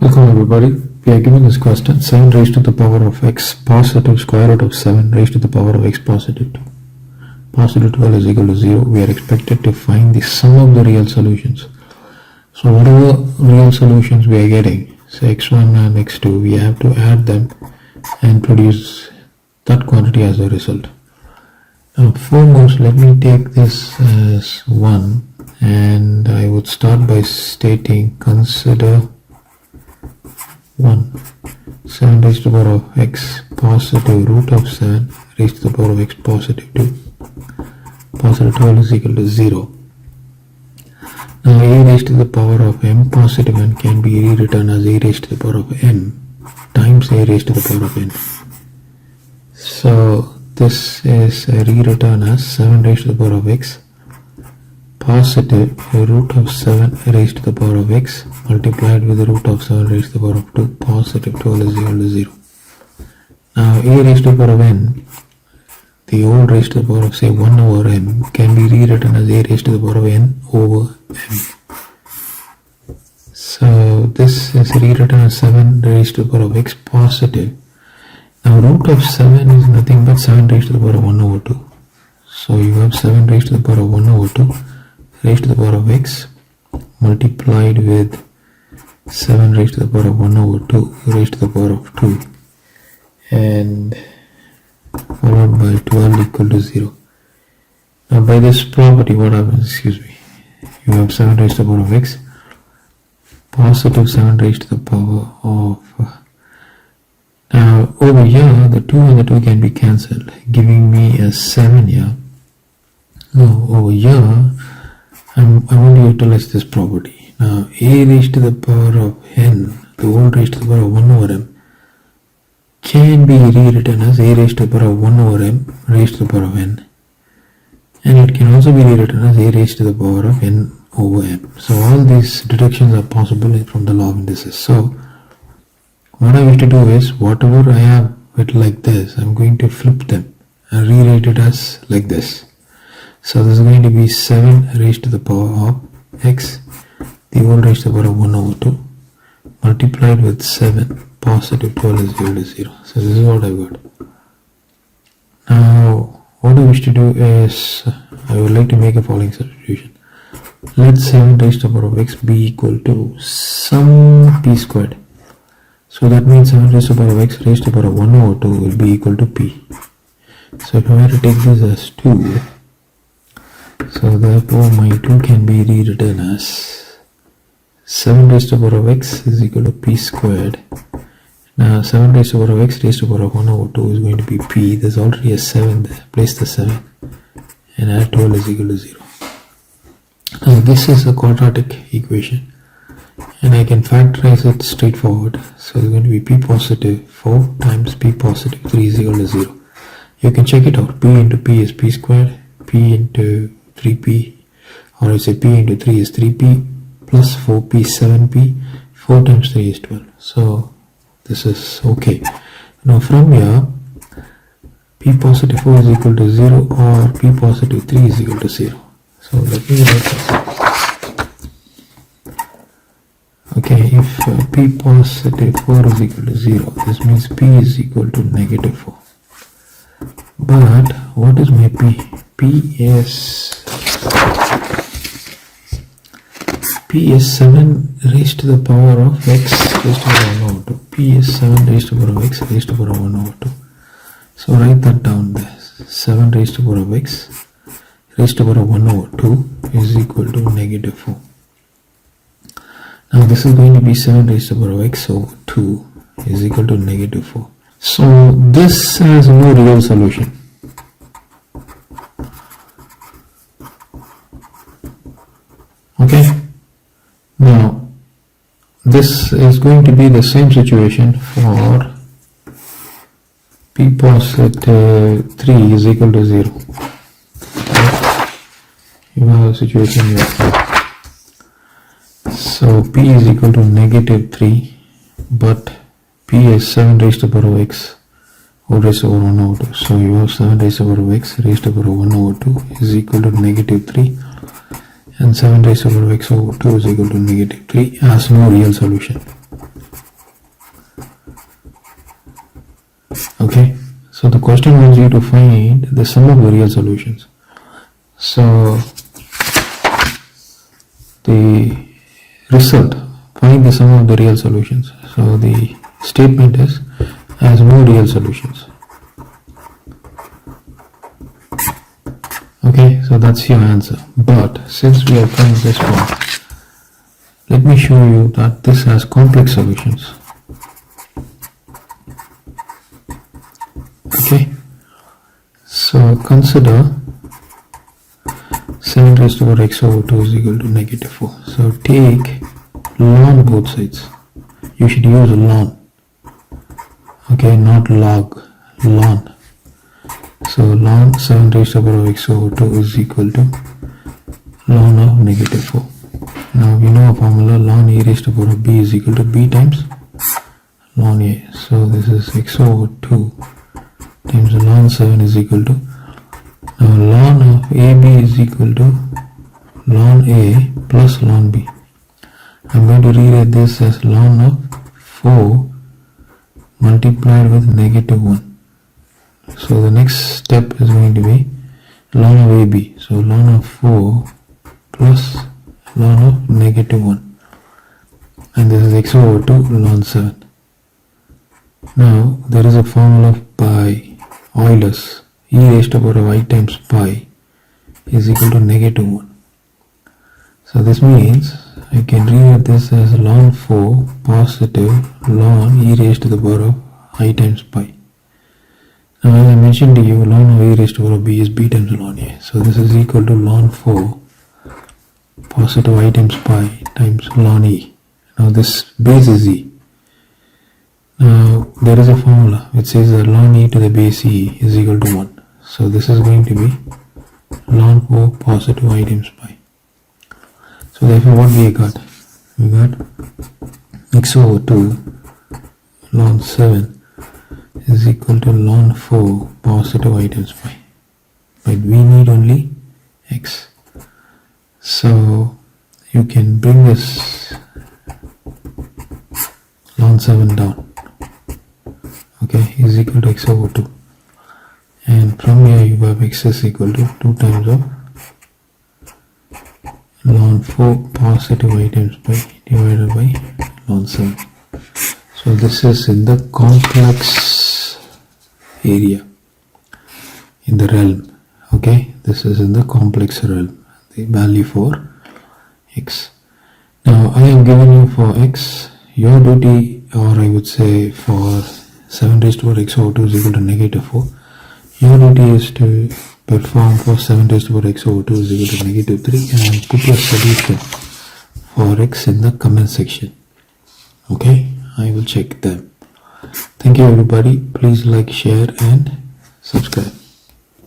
Welcome everybody. We are given this question 7 raised to the power of x positive square root of 7 raised to the power of x positive 2. Positive 12 is equal to 0. We are expected to find the sum of the real solutions. So whatever real solutions we are getting, say x1 and x2, we have to add them and produce that quantity as a result. Now foremost, let me take this as 1 and I would start by stating consider 1. 7 raised to the power of x positive root of 7 raised to the power of x positive 2. Positive 12 is equal to 0. Now a raised to the power of m positive n can be rewritten as a raised to the power of n times a raised to the power of n. So this is rewritten as 7 raised to the power of x positive root of 7 raised to the power of x multiplied with the root of 7 raised to the power of 2 positive 12 is equal to 0. Now a raised to the power of n, the whole raised to the power of say 1 over m, can be rewritten as a raised to the power of n over m. So this is rewritten as 7 raised to the power of x positive. Now root of 7 is nothing but 7 raised to the power of 1 over 2. So you have 7 raised to the power of 1 over 2 raised to the power of x multiplied with 7 raised to the power of 1 over 2 raised to the power of 2 and followed by 12 equal to 0. Now by this property what happens, you have 7 raised to the power of x positive 7 raised to the power of now over here the 2 and the 2 can be cancelled, giving me a 7 here. Now over here I want to utilize this property. Now a raised to the power of n, the whole raised to the power of 1 over m, can be rewritten as a raised to the power of 1 over m raised to the power of n, and it can also be rewritten as a raised to the power of n over m. So all these deductions are possible from the law of indices. So what I wish to do is, whatever I have it like this, I'm going to flip them and rewrite it as like this. So this is going to be 7 raised to the power of x, the whole raised to the power of 1 over 2, multiplied with 7, positive 12 is equal to 0. So this is what I've got. Now, what I wish to do is, I would like to make a following substitution. Let 7 raised to the power of x be equal to some p squared. So that means 7 raised to the power of x raised to the power of 1 over 2 will be equal to p. So if I were to take this as 2, so therefore my 2 can be rewritten as 7 raised to the power of x is equal to p squared. Now 7 raised to the power of x raised to the power of 1 over 2 is going to be p. There's already a 7 there. Place the 7 and add 12 is equal to 0. Now this is a quadratic equation and I can factorize it straightforward. So it's going to be p positive 4 times p positive 3 is equal to 0. You can check it out. P into p is p squared, p into 3p, or I say p into 3 is 3p, plus 4p 7p, 4 times 3 is 12. So this is okay. Now from here, p positive 4 is equal to 0 or p positive 3 is equal to 0. So let me write this. Okay, if p positive 4 is equal to 0, this means p is equal to negative 4. But what is my p? P is 7 raised to the power of x raised to the power of 1 over 2. P is 7 raised to the power of x raised to the power of 1 over 2. So write that down there. 7 raised to the power of x raised to the power of 1 over 2 is equal to negative 4. Now this is going to be 7 raised to the power of x over 2 is equal to negative 4. So this has no real solution. Okay. Now this is going to be the same situation for p positive 3 is equal to 0. You have a situation here. So p is equal to negative 3, but p is 7 raised to the power of x whole raised over 1 over 2. So you have 7 raised to the power of x raised to the power of 1 over 2 is equal to negative 3. And 7 raised to the power of x over 2 is equal to negative 3 has no real solution. So the question wants you to find the sum of the real solutions. So the result, find the sum of the real solutions. So the statement is has no real solutions. Okay, so that's your answer. But since we have come this far, let me show you that this has complex solutions. Okay, so consider 7 raised to the power x over 2 is equal to negative 4. So take ln both sides. You should use ln. Okay, not log, ln. So ln 7 raised to the power x over 2 is equal to ln of negative 4. Now we know a formula, ln e raised to the power b is equal to b times ln a. So this is x over 2 times ln 7 is equal to, now ln of ab is equal to ln a plus ln b. I'm going to rewrite this as ln of 4 multiplied with negative 1. So the next step is going to be ln of ab. So ln of 4 plus ln of negative 1. And this is x over 2 ln 7. Now there is a formula by Euler's, e raised to the power of I times pi is equal to negative 1. So this means I can rewrite this as ln 4 positive ln e raised to the power of I times pi. Now as I mentioned to you, ln of a raised to the power of b is b times ln a. So this is equal to ln 4 positive I times pi times ln e. Now this base is e. Now there is a formula which says that ln e to the base e is equal to 1. So this is going to be ln 4 positive I times pi. So therefore what we got? We got x over 2 ln 7 is equal to ln 4 positive I times pi. But we need only x. So you can bring this ln 7 down. Okay, is equal to x over 2. And from here you have x is equal to 2 times of ln 4 positive I times pi divided by ln 7. So this is in the complex area, in the realm. Okay, this is in the complex realm, the value for x. Now I have given you for x, your duty, or I would say for 7 raised to the power x over 2 is equal to negative 4. Your duty is to perform for 7 raised to the power x over 2 is equal to negative 3 and put your solution for x in the comment section. Okay, I will check them. Thank you everybody. Please like, share and subscribe.